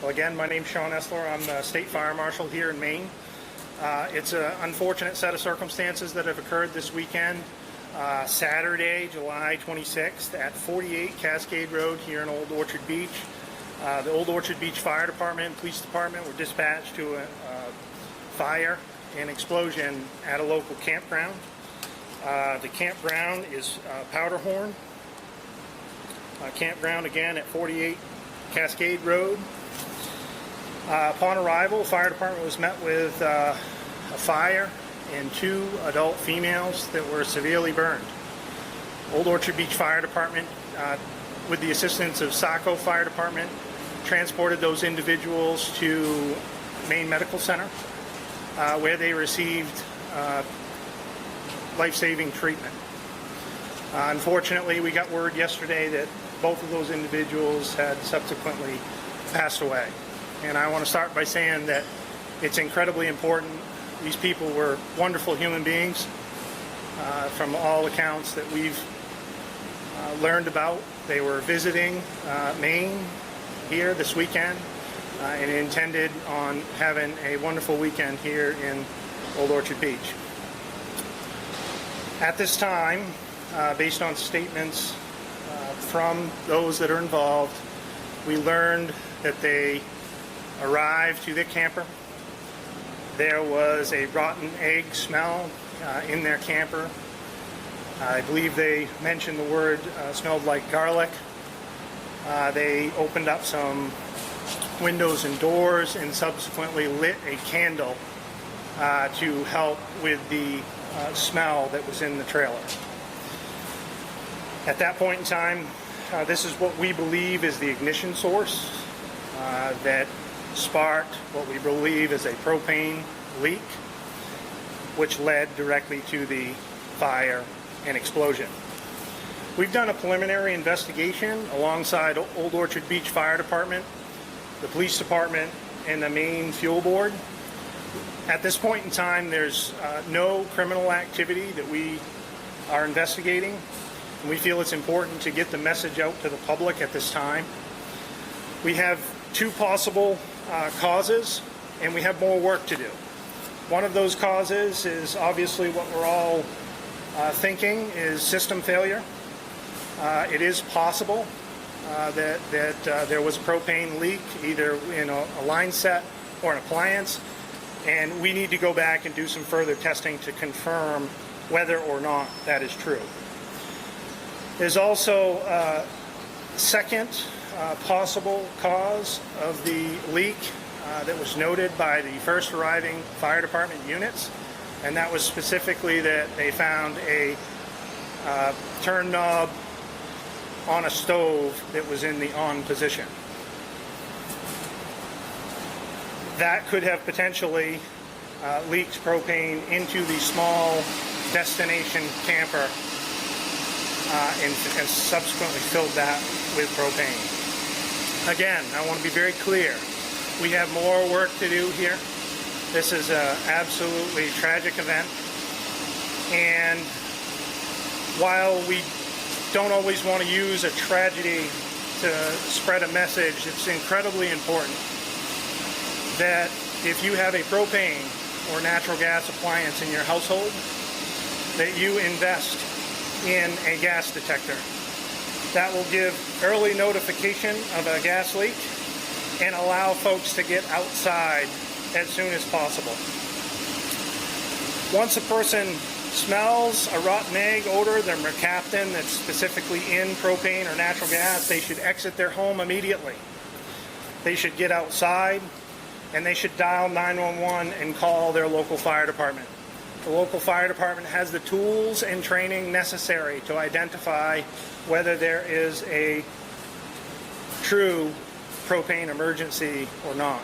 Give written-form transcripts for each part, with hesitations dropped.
Well, again, my name's Sean Esler. I'm the State Fire Marshal here in Maine. It's an unfortunate set of circumstances that have occurred this weekend. Saturday, July 26th at 48 Cascade Road here in Old Orchard Beach. The Old Orchard Beach Fire Department and Police Department were dispatched to a fire and explosion at a local campground. The campground is Powderhorn. Campground again at 48 Cascade Road. Upon arrival, the fire department was met with a fire and 2 adult females that were severely burned. Old Orchard Beach Fire Department, with the assistance of Saco Fire Department, transported those individuals to Maine Medical Center, where they received life-saving treatment. Unfortunately, we got word yesterday that both of those individuals had subsequently passed away. And I want to start by saying that it's incredibly important. These people were wonderful human beings from all accounts that we've learned about. They were visiting Maine here this weekend and intended on having a wonderful weekend here in Old Orchard Beach. At this time, based on statements from those that are involved, we learned that they arrived to their camper. There was a rotten egg smell in their camper. I believe they mentioned the word smelled like garlic. They opened up some windows and doors and subsequently lit a candle to help with the smell that was in the trailer. At that point in time, this is what we believe is the ignition source that sparked what we believe is a propane leak, which led directly to the fire and explosion. We've done a preliminary investigation alongside Old Orchard Beach Fire Department, the Police Department, and the Maine Fuel Board. At this point in time, there's no criminal activity that we are investigating. And we feel it's important to get the message out to the public at this time. We have 2 possible causes, and we have more work to do. One of those causes is obviously what we're all thinking is system failure. It is possible that there was a propane leak either in a line set or an appliance, and we need to go back and do some further testing to confirm whether or not that is true. There's also a second possible cause of the leak that was noted by the first arriving fire department units, and that was specifically that they found a turn knob on a stove that was in the on position. That could have potentially leaked propane into the small destination camper and subsequently filled that with propane. Again, I want to be very clear. We have more work to do here. This is an absolutely tragic event. And while we don't always want to use a tragedy to spread a message, it's incredibly important that if you have a propane or natural gas appliance in your household, that you invest in a gas detector. That will give early notification of a gas leak and allow folks to get outside as soon as possible. Once a person smells a rotten egg odor, the mercaptan that's specifically in propane or natural gas, they should exit their home immediately. They should get outside and they should dial 911 and call their local fire department. The local fire department has the tools and training necessary to identify whether there is a true propane emergency or not.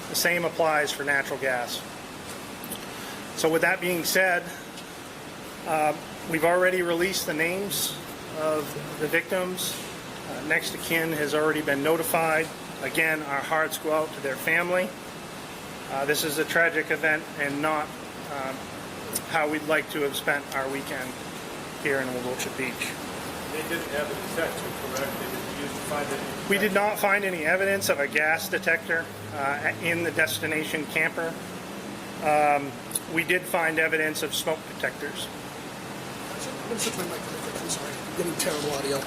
The same applies for natural gas. So with that being said, we've already released the names of the victims. Next of kin has already been notified. Again, our hearts go out to their family. This is a tragic event and not how we'd like to have spent our weekend here in Old Orchard Beach. They didn't have a detector, correct? They didn't you find it? We did not find any evidence of a gas detector in the destination camper. We did find evidence of smoke detectors. I'm going to switch my mic really quick. I'm sorry. I'm getting terrible audio.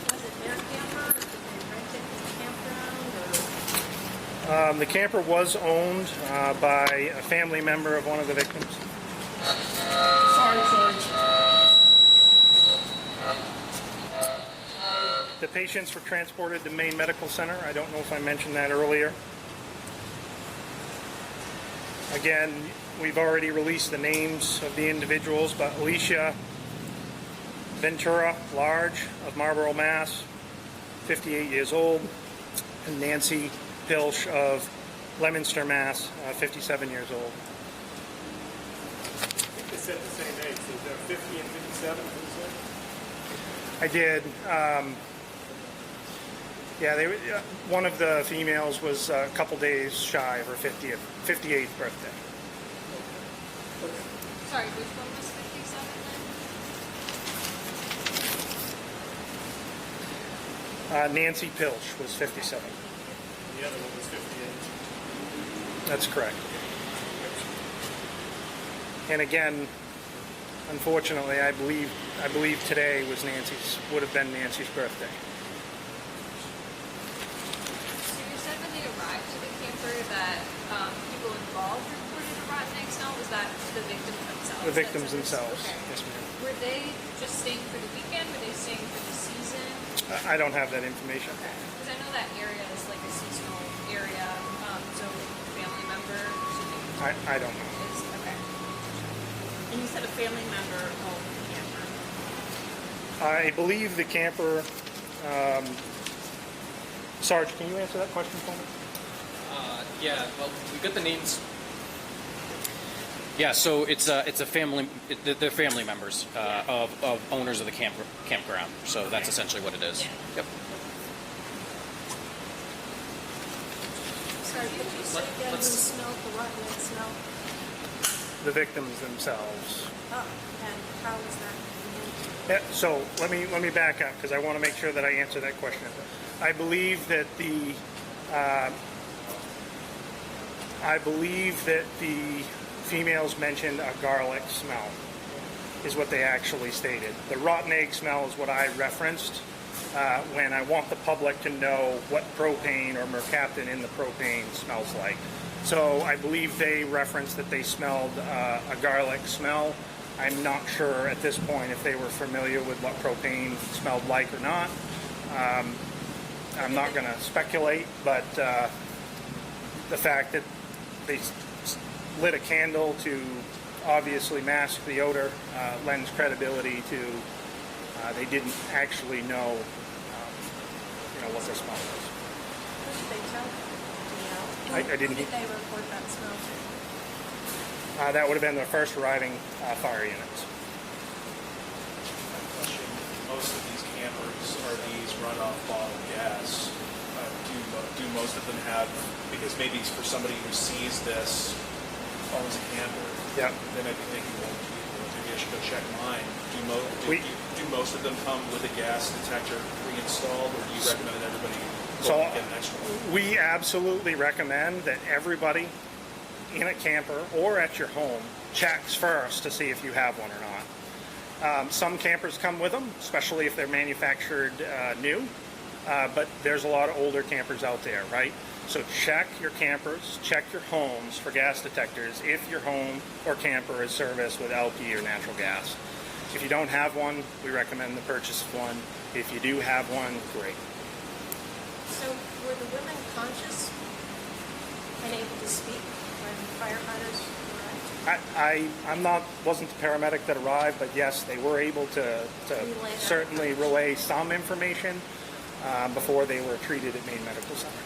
Was it their camper, or did they rent it from the campground, or? The camper was owned by a family member of one of the victims. Sorry. The patients were transported to Maine Medical Center. I don't know if I mentioned that earlier. Again, we've already released the names of the individuals, but Alicia Ventura Large of Marlborough, Mass., 58 years old, and Nancy Pilch of Leominster, Mass., 57 years old. They said the same age, so they're 50 and 57, I did. One of the females was a couple days shy of her 58th birthday. Sorry, which one was 57 then? Nancy Pilch was 57. And the other one was 58. That's correct. And again, unfortunately, I believe today would have been Nancy's birthday. So you said when they arrived to the camper that people involved reported a rotten egg smell. Was that the victims themselves? The victims themselves. Okay. Yes, ma'am. Were they just staying for the weekend? Were they staying for the season? I don't have that information. Okay. Because I know that area is like a seasonal area. So family member. I don't know. Okay. And you said a family member owned the camper. I believe the camper. Sarge, can you answer that question for me? Yeah, well, we got the names. Yeah, so it's a family. They're family members of owners of the campground. So that's essentially what it is. Yep. Sorry, could you say again who smelled the rotten egg smell? The victims themselves. Oh, and how was that? So let me back up because I want to make sure that I answer that question. I believe that the females mentioned a garlic smell is what they actually stated. The rotten egg smell is what I referenced when I want the public to know what propane or mercaptan in the propane smells like. So I believe they referenced that they smelled a garlic smell. I'm not sure at this point if they were familiar with what propane smelled like or not. I'm not going to speculate, but the fact that they lit a candle to obviously mask the odor lends credibility to they didn't actually know, what the smell was. Who did they tell? I didn't. Who did they report that smell to? That would have been the first arriving fire units. Question, most of these campers are these runoff bottled gas. Do most of them have, because maybe it's for somebody who sees this, owns a camper, Yeah. they might be thinking, well, maybe I should go check mine. Do most of them come with a gas detector pre-installed, or do you recommend that everybody get an extra one? We absolutely recommend that everybody in a camper or at your home checks first to see if you have one or not. Some campers come with them, especially if they're manufactured new, but there's a lot of older campers out there, right? So check your campers, check your homes for gas detectors if your home or camper is serviced with LP or natural gas. If you don't have one, we recommend the purchase of one. If you do have one, great. So were the women conscious and able to speak when firefighters arrived? wasn't the paramedic that arrived, but yes, they were able to certainly relay some information before they were treated at Maine Medical Center.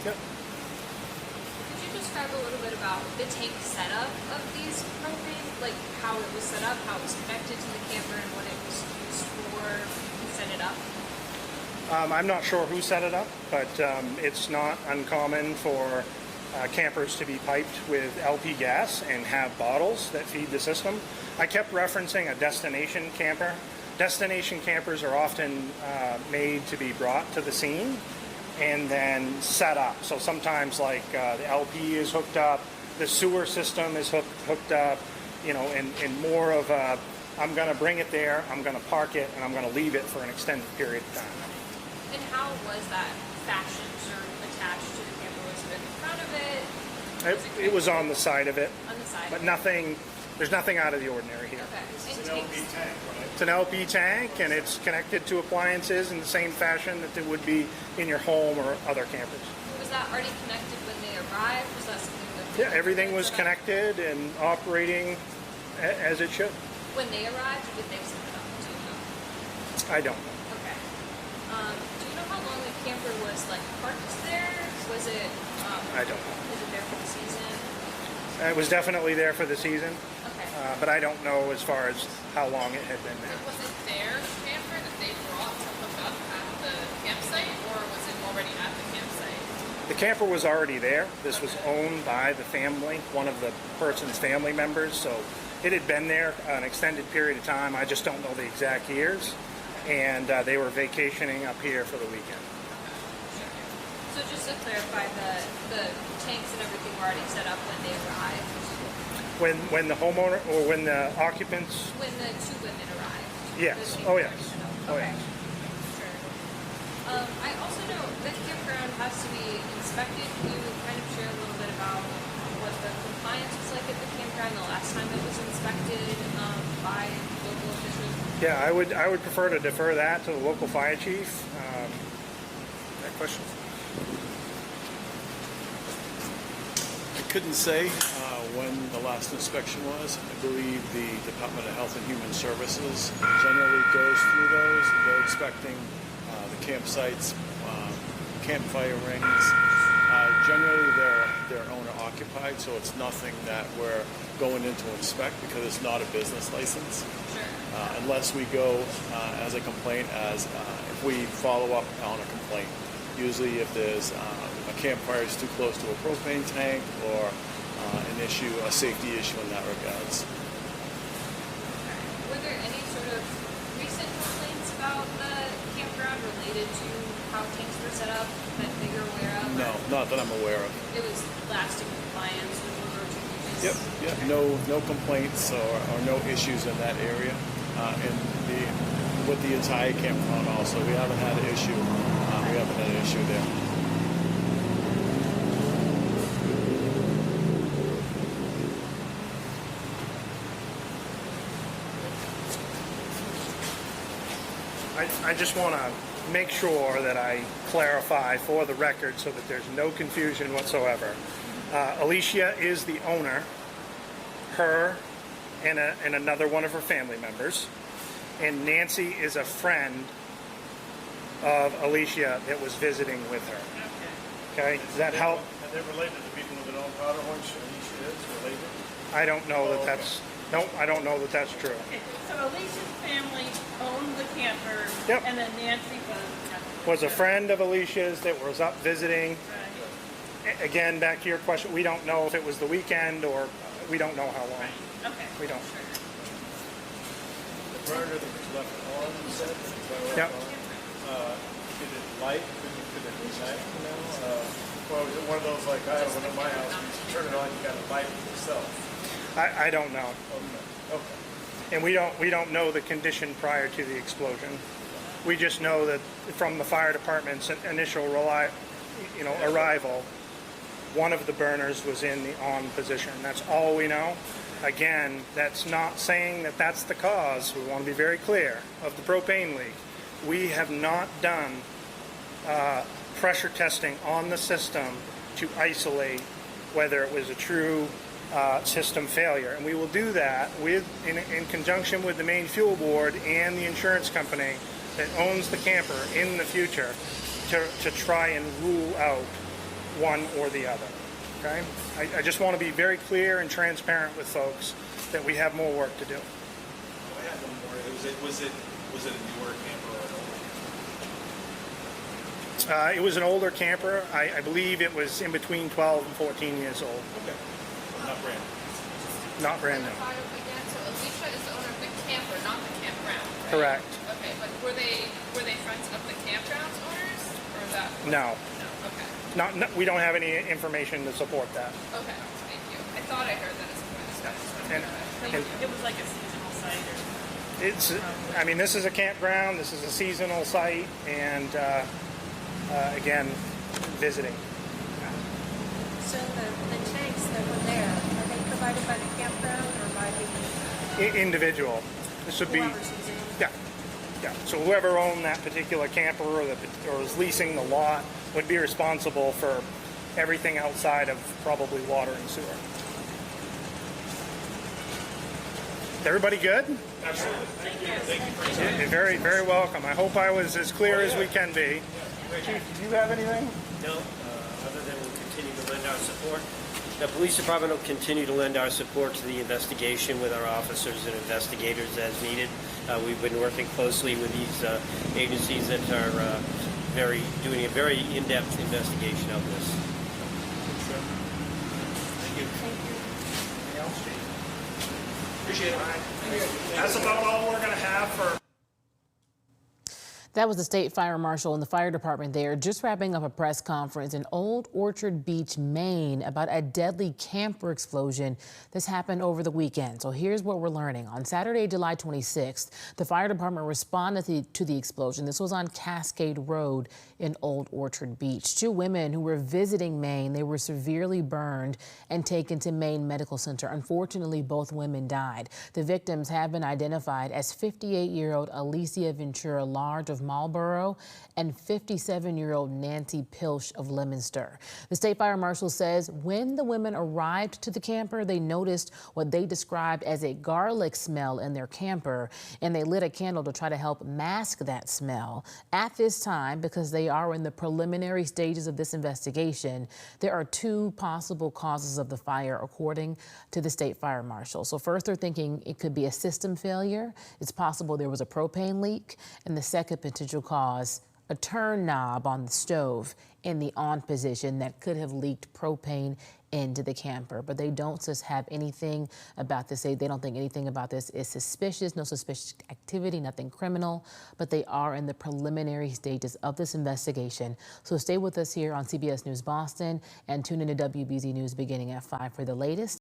Yep. Could you describe a little bit about the tank setup of these propane? Like how it was set up, how it was connected to the camper, and what it was used for? Who set it up? I'm not sure who set it up, but it's not uncommon for campers to be piped with LP gas and have bottles that feed the system. I kept referencing a destination camper Destination campers are often made to be brought to the scene and then set up. So sometimes like the LP is hooked up, the sewer system is hooked up, you know, and more of a, I'm going to bring it there, I'm going to park it, and I'm going to leave it for an extended period of time. And how was that fashioned or attached to the camper? Was it in front of it? It was on the side of it, On the side. but nothing, there's nothing out of the ordinary here. Okay. It's And an LP tanks. tank, right? It's an LP tank, and it's connected to appliances in the same fashion that it would be in your home or other campers. Was that already connected when they arrived? Was that something that? Yeah, everything was set up connected and operating as it should. when they arrived, or did they set it up? Do you know? I don't know. Okay. Do you know how long the camper was like parked there? Was it? I don't know. Was it there for the season? It was definitely there for the season, Okay. but I don't know as far as how long it had been there. Was it their camper that they brought to hook up at the campsite, or was it already at the campsite? The camper was already there. This was owned by the family, one of the person's family members, so it had been there an extended period of time. I just don't know the exact years, and they were vacationing up here for the weekend. So just to clarify, the tanks and everything were already set up when they arrived. When the homeowner or when the occupants, When the two women arrived. yes, The oh two yes, women. oh Okay. yes. Sure. I also know that campground has to be inspected. Can you kind of share a little bit about what the compliance was like at the campground the last time it was inspected by local officials? Yeah, I would prefer to defer that to the local fire chief. That question. I couldn't say when the last inspection was. I believe the Department of Health and Human Services generally goes through those. They're inspecting the campsites, campfire rings. Generally, they're owner occupied, so it's nothing that we're going in to inspect because it's not a business license. Sure. Unless we go as a complaint, if we follow up on a complaint. Usually if there's a campfire is too close to a propane tank or an issue, a safety issue in that regards. Were there any sort of recent complaints about the campground related to how tanks were set up that they were aware of? No, not that I'm aware of. It was lasting compliance with order to Yep, yep. No complaints or no issues in that area. With the entire campground also, we haven't had an issue. We haven't had an issue there. I just want to make sure that I clarify for the record so that there's no confusion whatsoever. Alicia is the owner, her and another one of her family members, and Nancy is a friend of Alicia that was visiting with her. Okay, does that help? And they're related to people that own powder horns. Alicia is related. I don't know that that's no. I don't know that that's true. Okay, so Alicia's family owned the camper, Yep. and then Nancy Was a friend of Alicia's that was up visiting. Right. Again, back to your question, we don't know if it was the weekend or we don't know how long. Okay. We don't. Sure. The burner that was left on, you said? Yep. Did it light? Could it ignite? You know? Or was it one of those like I have one at my house? You turn it on, you got to light it yourself. I don't know, Okay. and we don't know the condition prior to the explosion. We just know that from the fire department's initial arrival, one of the burners was in the on position. That's all we know. Again, that's not saying that that's the cause. We want to be very clear of the propane leak. We have not done pressure testing on the system to isolate whether it was a true system failure, and we will do that in conjunction with the Maine Fuel Board and the insurance company that owns the camper in the future to try and rule out one or the other. Okay, I just want to be very clear and transparent with folks that we have more work to do. I had one more. Was it a newer camper or an older? It was an older camper. I believe it was in between 12 and 14 years old. Okay. Not brand. Not brand new. Again, so Alicia is the owner of the camper, not the campground, Correct. Okay, but were they friends of the campground's owners, or is that? No, No. Okay. not, we don't have any information to support that. Okay. Thank you. I thought I heard that at some point in discussion. And- It was like a seasonal site or? It's, I mean, this is a campground, this is a seasonal site, and again, visiting. So the tanks that were there, are they provided by the campground or by the Individual. This would be, whoever's using them? yeah. So whoever owned that particular camper or was leasing the lot would be responsible for everything outside of probably water and sewer. Everybody good? Absolutely. Thank you for your time. You're very, very welcome. I hope I was as clear as we can be. Chief, do you have anything? No, other than we'll continue to lend our support. The police department will continue to lend our support to the investigation with our officers and investigators as needed. We've been working closely with these agencies that are doing a very in-depth investigation of this. Thank you. Anything else, Chief? Appreciate it. That's about all we're going to have for. That was the state fire marshal and the fire department there just wrapping up a press conference in Old Orchard Beach, Maine about a deadly camper explosion that's happened over the weekend. So here's what we're learning. On Saturday, July 26th, the fire department responded to the explosion. This was on Cascade Road in Old Orchard Beach. Two women who were visiting Maine, they were severely burned and taken to Maine Medical Center. Unfortunately, both women died. The victims have been identified as 58-year-old Alicia Ventura Large of Marlboro and 57-year-old Nancy Pilch of Leominster. The state fire marshal says when the women arrived to the camper, they noticed what they described as a garlic smell in their camper, and they lit a candle to try to help mask that smell. At this time, because they are in the preliminary stages of this investigation, there are two possible causes of the fire, according to the state fire marshal. So first, they're thinking it could be a system failure. It's possible there was a propane leak, and the second potential cause, a turn knob on the stove in the on position that could have leaked propane into the camper. But they don't just have anything about this. They don't think anything about this is suspicious, no suspicious activity, nothing criminal, but they are in the preliminary stages of this investigation. So stay with us here on CBS News Boston and tune into WBZ News beginning at 5 for the latest.